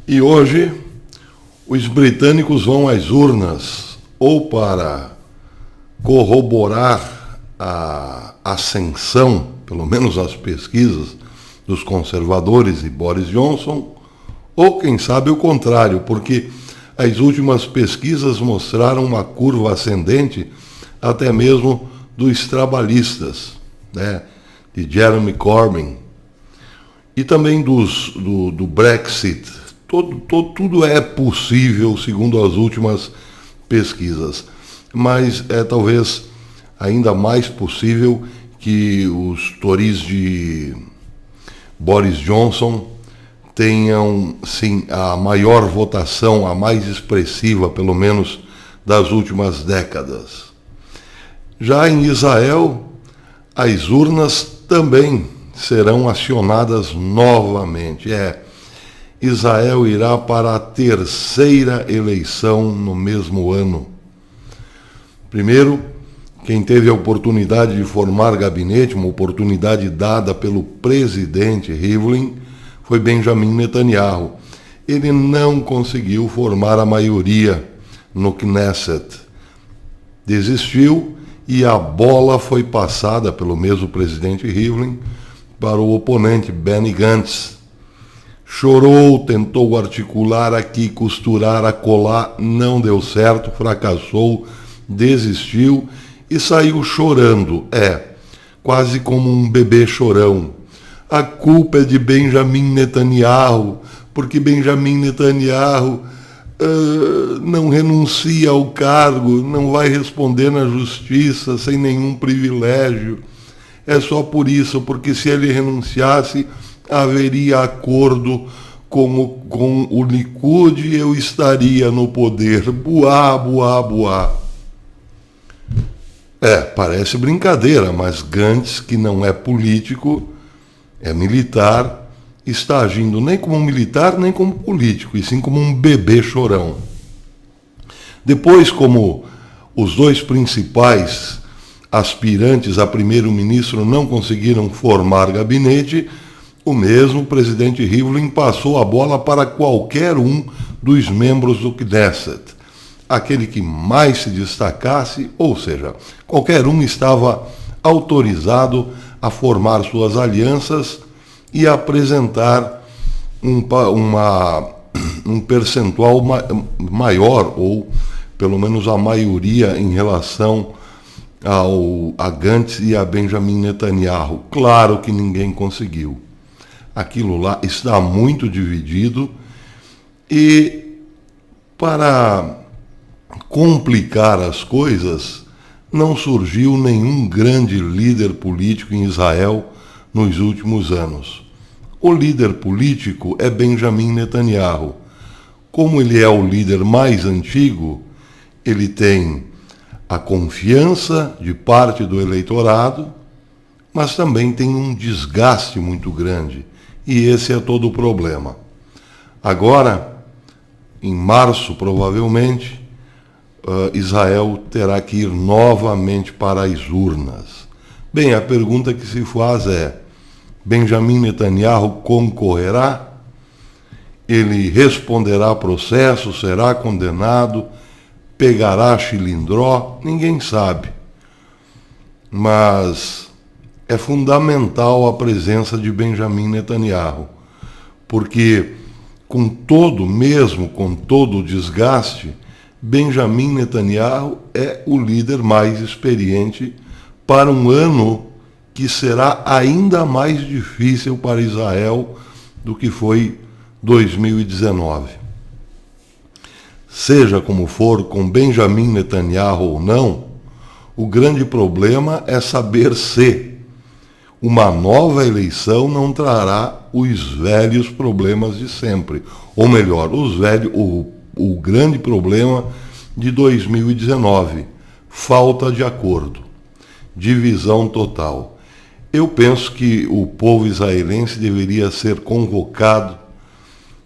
E hoje, os britânicos vão às urnas ou para corroborar a ascensão, pelo menos as pesquisas, dos conservadores e Boris Johnson, ou quem sabe o contrário, porque as últimas pesquisas mostraram uma curva ascendente até mesmo dos trabalhistas, né, de Jeremy Corbyn, e também do Brexit. Tudo é possível, segundo as últimas pesquisas, mas é talvez ainda mais possível que os Tories de Boris Johnson tenham, sim, a maior votação, a mais expressiva, pelo menos, das últimas décadas. Já em Israel, as urnas também serão acionadas novamente. Israel irá para a terceira eleição no mesmo ano. Primeiro, quem teve a oportunidade de formar gabinete, uma oportunidade dada pelo presidente Rivlin, foi Benjamin Netanyahu. Ele não conseguiu formar a maioria no Knesset. Desistiu e a bola foi passada pelo mesmo presidente Rivlin para o oponente Benny Gantz. Chorou, tentou articular aqui, costurar, acolá, não deu certo, fracassou, desistiu e saiu chorando, quase como um bebê chorão. A culpa é de Benjamin Netanyahu, porque Benjamin Netanyahu não renuncia ao cargo, não vai responder na justiça sem nenhum privilégio. É só por isso, porque se ele renunciasse, haveria acordo com o Likud e eu estaria no poder. Buá, buá, buá. Parece brincadeira, mas Gantz, que não é político, é militar, está agindo nem como militar, nem como político, e sim como um bebê chorão. Depois, como os dois principais aspirantes a primeiro-ministro não conseguiram formar gabinete, o mesmo presidente Rivlin passou a bola para qualquer um dos membros do Knesset. Aquele que mais se destacasse, ou seja, qualquer um estava autorizado a formar suas alianças e apresentar um percentual maior, ou pelo menos a maioria em relação a Gantz e a Benjamin Netanyahu. Claro que ninguém conseguiu. Aquilo lá está muito dividido e, para complicar as coisas, não surgiu nenhum grande líder político em Israel nos últimos anos. O líder político é Benjamin Netanyahu. Como ele é o líder mais antigo, ele tem a confiança de parte do eleitorado, mas também tem um desgaste muito grande. E esse é todo o problema. Agora, em março, provavelmente, Israel terá que ir novamente para as urnas. Bem, a pergunta que se faz é: Benjamin Netanyahu concorrerá? Ele responderá a processo? Será condenado? Pegará chilindró? Ninguém sabe. Mas é fundamental a presença de Benjamin Netanyahu, porque com todo o desgaste, Benjamin Netanyahu é o líder mais experiente para um ano que será ainda mais difícil para Israel do que foi 2019. Seja como for, com Benjamin Netanyahu ou não, o grande problema é saber se uma nova eleição não trará os velhos problemas de sempre. Ou melhor, o grande problema de 2019, falta de acordo, divisão total. Eu penso que o povo israelense deveria ser convocado,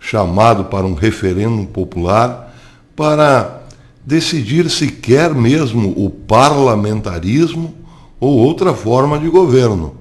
chamado para um referendo popular, para decidir se quer mesmo o parlamentarismo ou outra forma de governo.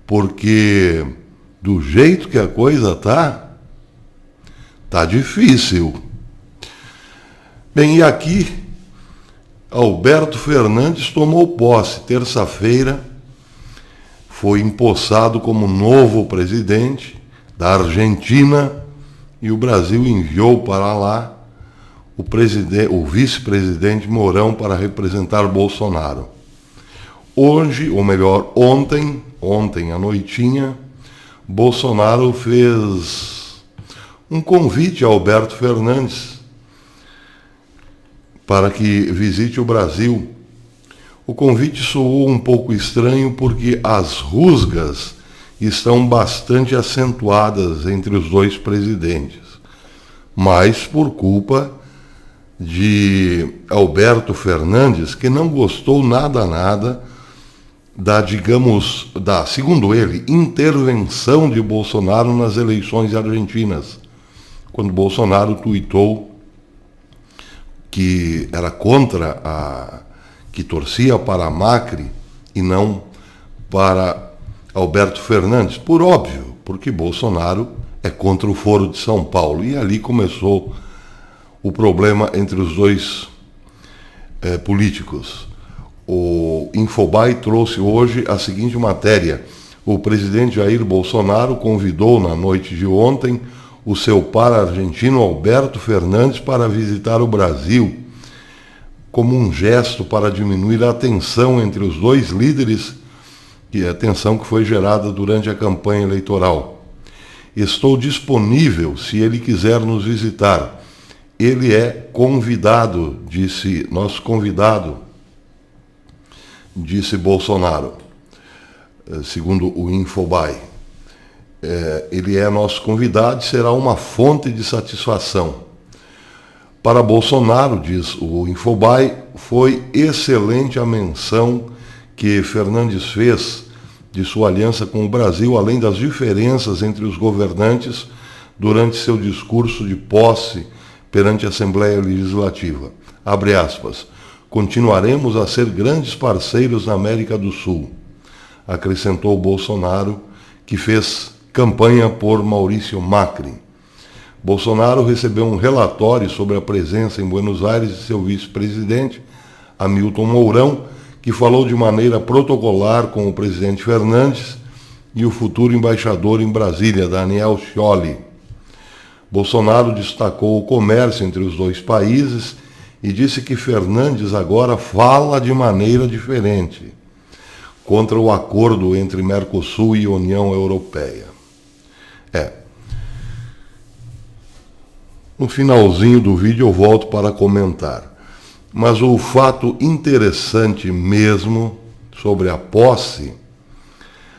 Porque, do jeito que a coisa está Tá difícil. Bem, e aqui, Alberto Fernandes tomou posse. Terça-feira, foi empossado como novo presidente da Argentina e o Brasil enviou para lá o vice-presidente Mourão para representar Bolsonaro. Hoje, ou melhor, ontem à noitinha, Bolsonaro fez um convite a Alberto Fernandes para que visite o Brasil. O convite soou um pouco estranho porque as rusgas estão bastante acentuadas entre os dois presidentes, mas por culpa de Alberto Fernandes, que não gostou nada da, segundo ele, intervenção de Bolsonaro nas eleições argentinas, quando Bolsonaro tuitou que era que torcia para a Macri e não para Alberto Fernandes, por óbvio, porque Bolsonaro é contra o Foro de São Paulo, e ali começou o problema entre os dois políticos. O Infobae trouxe hoje a seguinte matéria: o presidente Jair Bolsonaro convidou na noite de ontem o seu par argentino Alberto Fernandes para visitar o Brasil, como um gesto para diminuir a tensão entre os dois líderes, que é a tensão que foi gerada durante a campanha eleitoral. Estou disponível se ele quiser nos visitar. Ele é convidado, nosso convidado, disse Bolsonaro, segundo o Infobae. Ele é nosso convidado e será uma fonte de satisfação. Para Bolsonaro, diz o Infobae, foi excelente a menção que Fernandes fez de sua aliança com o Brasil, além das diferenças entre os governantes durante seu discurso de posse perante a Assembleia Legislativa. Abre aspas. Continuaremos a ser grandes parceiros na América do Sul, acrescentou Bolsonaro, que fez campanha por Maurício Macri. Bolsonaro recebeu um relatório sobre a presença em Buenos Aires de seu vice-presidente, Hamilton Mourão, que falou de maneira protocolar com o presidente Fernandes e o futuro embaixador em Brasília, Daniel Scioli. Bolsonaro destacou o comércio entre os dois países e disse que Fernandes agora fala de maneira diferente contra o acordo entre Mercosul e União Europeia. No finalzinho do vídeo eu volto para comentar. Mas o fato interessante mesmo sobre a posse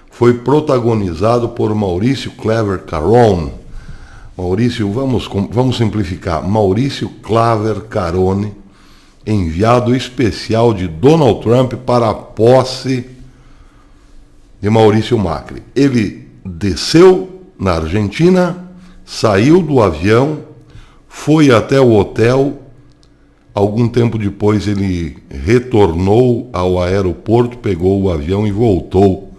foi protagonizado por Maurício Claver Carone. Vamos simplificar. Maurício Claver Carone, enviado especial de Donald Trump para a posse de Maurício Macri. Ele desceu na Argentina, saiu do avião, foi até o hotel. Algum tempo depois ele retornou ao aeroporto, pegou o avião e voltou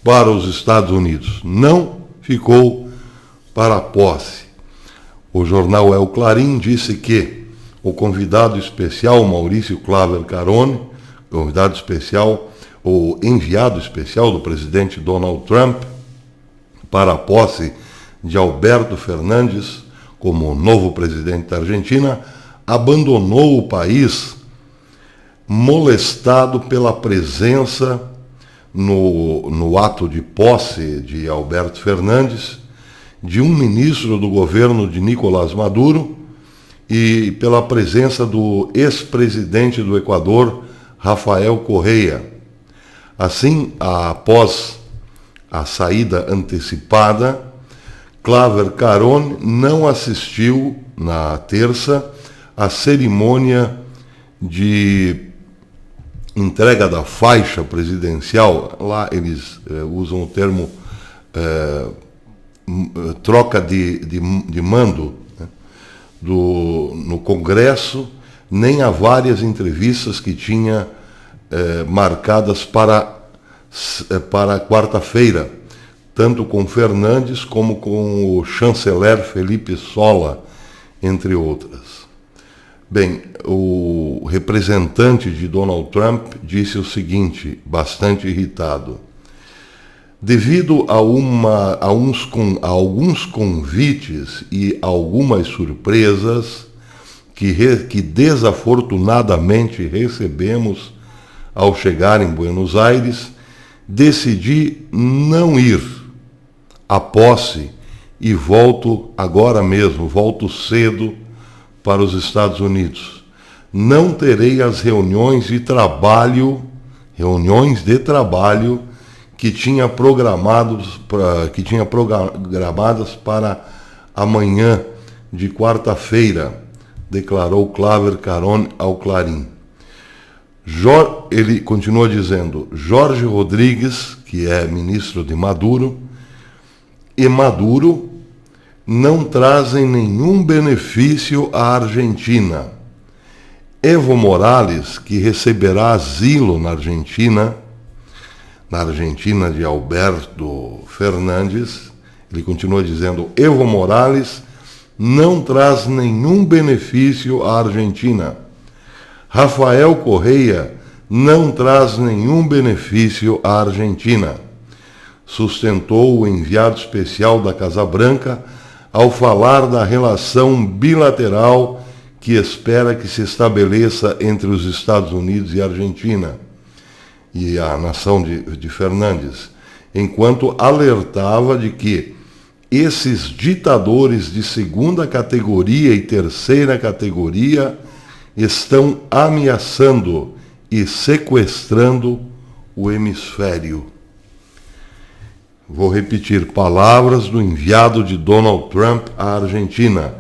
para os Estados Unidos. Não ficou para a posse. O jornal El Clarín disse que o convidado especial, Maurício Claver Carone, o enviado especial do presidente Donald Trump para a posse de Alberto Fernandes como novo presidente da Argentina, abandonou o país molestado pela presença no ato de posse de Alberto Fernandes de um ministro do governo de Nicolás Maduro e pela presença do ex-presidente do Equador, Rafael Correa. Assim, após a saída antecipada, Claver Carone não assistiu na terça à cerimônia de entrega da faixa presidencial. Lá eles usam o termo troca de mando, né, no Congresso, nem a várias entrevistas que tinha marcadas para quarta-feira, tanto com Fernandes como com o chanceler Felipe Sola, entre outras. Bem, o representante de Donald Trump disse o seguinte, bastante irritado: devido a alguns convites e algumas surpresas que desafortunadamente recebemos ao chegar em Buenos Aires, decidi não ir à posse e volto agora mesmo, volto cedo para os Estados Unidos. Não terei as reuniões de trabalho que tinha programadas para amanhã de quarta-feira, declarou Claver Caron ao Clarim. Ele continua dizendo: Jorge Rodrigues, que é ministro de Maduro, e Maduro não trazem nenhum benefício à Argentina. Evo Morales, que receberá asilo na Argentina de Alberto Fernandes, ele continua dizendo: Evo Morales não traz nenhum benefício à Argentina. Rafael Correia não traz nenhum benefício à Argentina, sustentou o enviado especial da Casa Branca ao falar da relação bilateral que espera que se estabeleça entre os Estados Unidos e a Argentina e a nação de Fernandes, enquanto alertava de que esses ditadores de segunda categoria e terceira categoria estão ameaçando e sequestrando o hemisfério. Vou repetir palavras do enviado de Donald Trump à Argentina.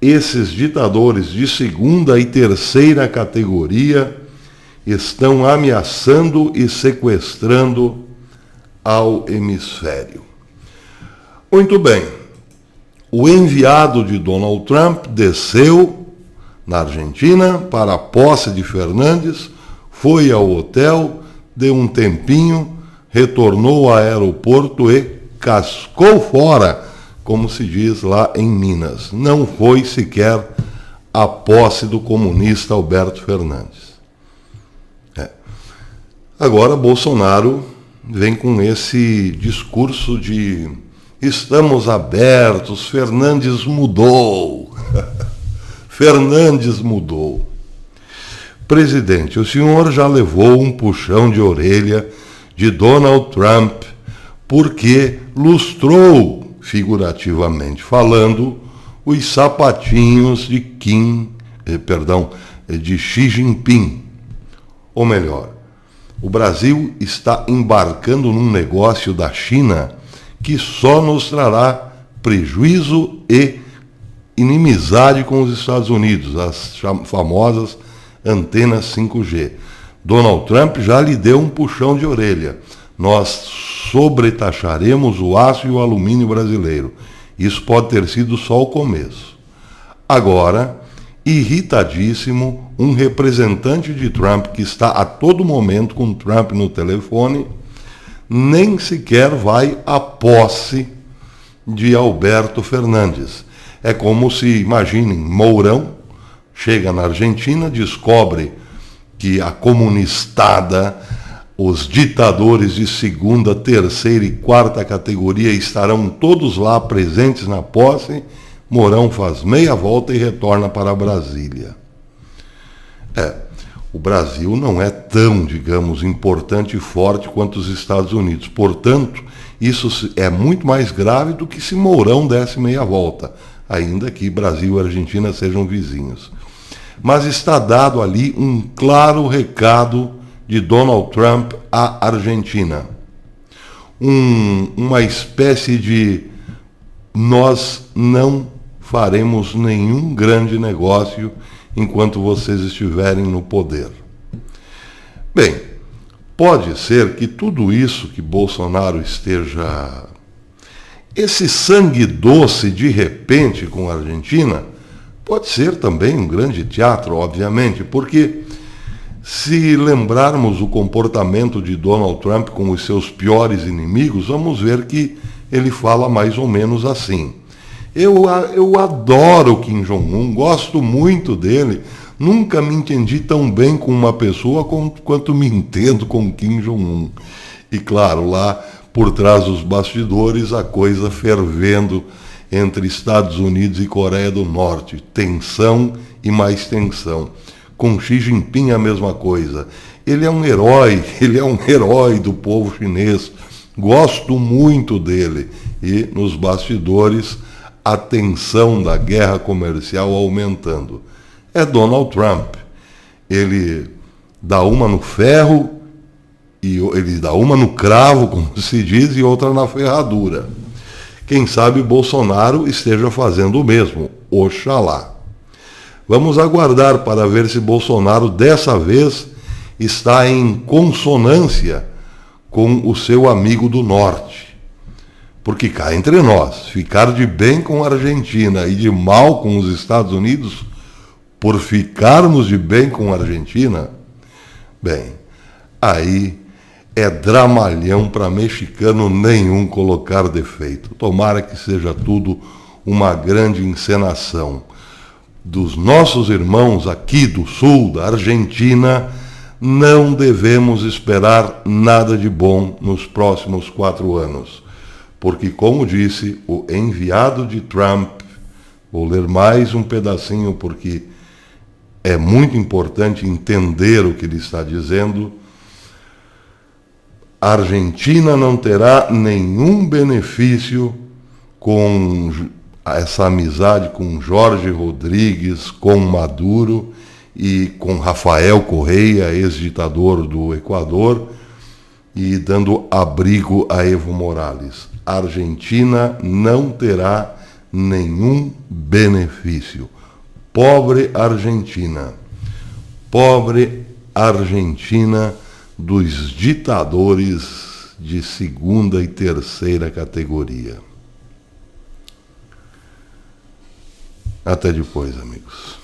Esses ditadores de segunda e terceira categoria estão ameaçando e sequestrando ao hemisfério. Muito bem. O enviado de Donald Trump desceu na Argentina para a posse de Fernandes, foi ao hotel, deu um tempinho, retornou ao aeroporto e cascou fora, como se diz lá em Minas. Não foi sequer a posse do comunista Alberto Fernandes. Agora Bolsonaro vem com esse discurso de estamos abertos, Fernandes mudou. Fernandes mudou. Presidente, o senhor já levou um puxão de orelha de Donald Trump porque lustrou, figurativamente falando, os sapatinhos de Xi Jinping. Ou melhor, o Brasil está embarcando num negócio da China que só nos trará prejuízo e inimizade com os Estados Unidos, as famosas antenas 5G. Donald Trump já lhe deu um puxão de orelha. Nós sobretaxaremos o aço e o alumínio brasileiro. Isso pode ter sido só o começo. Agora, irritadíssimo, um representante de Trump que está a todo momento com Trump no telefone, nem sequer vai à posse de Alberto Fernandes. É como se, imaginem, Mourão chega na Argentina, descobre que a comunistada, os ditadores de segunda, terceira e quarta categoria estarão todos lá presentes na posse. Mourão faz meia volta e retorna para Brasília. O Brasil não é tão, digamos, importante e forte quanto os Estados Unidos. Portanto, isso é muito mais grave do que se Mourão desse meia volta, ainda que Brasil e Argentina sejam vizinhos. Mas está dado ali um claro recado de Donald Trump à Argentina. Uma espécie de nós não faremos nenhum grande negócio enquanto vocês estiverem no poder. Bem, pode ser que tudo isso que Bolsonaro esteja... Esse sangue doce de repente com a Argentina pode ser também um grande teatro, obviamente, porque Se lembrarmos o comportamento de Donald Trump com os seus piores inimigos, vamos ver que ele fala mais ou menos assim. Eu adoro Kim Jong-un, gosto muito dele, nunca me entendi tão bem com uma pessoa quanto me entendo com Kim Jong-un. E claro, lá por trás dos bastidores, a coisa fervendo entre Estados Unidos e Coreia do Norte. Tensão e mais tensão. Com Xi Jinping a mesma coisa. Ele é um herói do povo chinês. Gosto muito dele. E nos bastidores, a tensão da guerra comercial aumentando. É Donald Trump. Ele dá uma no ferro, e ele dá uma no cravo, como se diz, e outra na ferradura. Quem sabe Bolsonaro esteja fazendo o mesmo. Oxalá. Vamos aguardar para ver se Bolsonaro dessa vez está em consonância com o seu amigo do Norte. Porque cá entre nós, ficar de bem com a Argentina e de mal com os Estados Unidos, por ficarmos de bem com a Argentina, bem, aí é dramalhão para mexicano nenhum colocar defeito. Tomara que seja tudo uma grande encenação. Dos nossos irmãos aqui do sul, da Argentina, não devemos esperar nada de bom nos próximos 4 anos. Porque, como disse o enviado de Trump, vou ler mais um pedacinho porque é muito importante entender o que ele está dizendo. A Argentina não terá nenhum benefício com essa amizade com Jorge Rodrigues, com Maduro e com Rafael Correia, ex-ditador do Equador, e dando abrigo a Evo Morales. A Argentina não terá nenhum benefício. Pobre Argentina dos ditadores de segunda e terceira categoria. Até depois, amigos.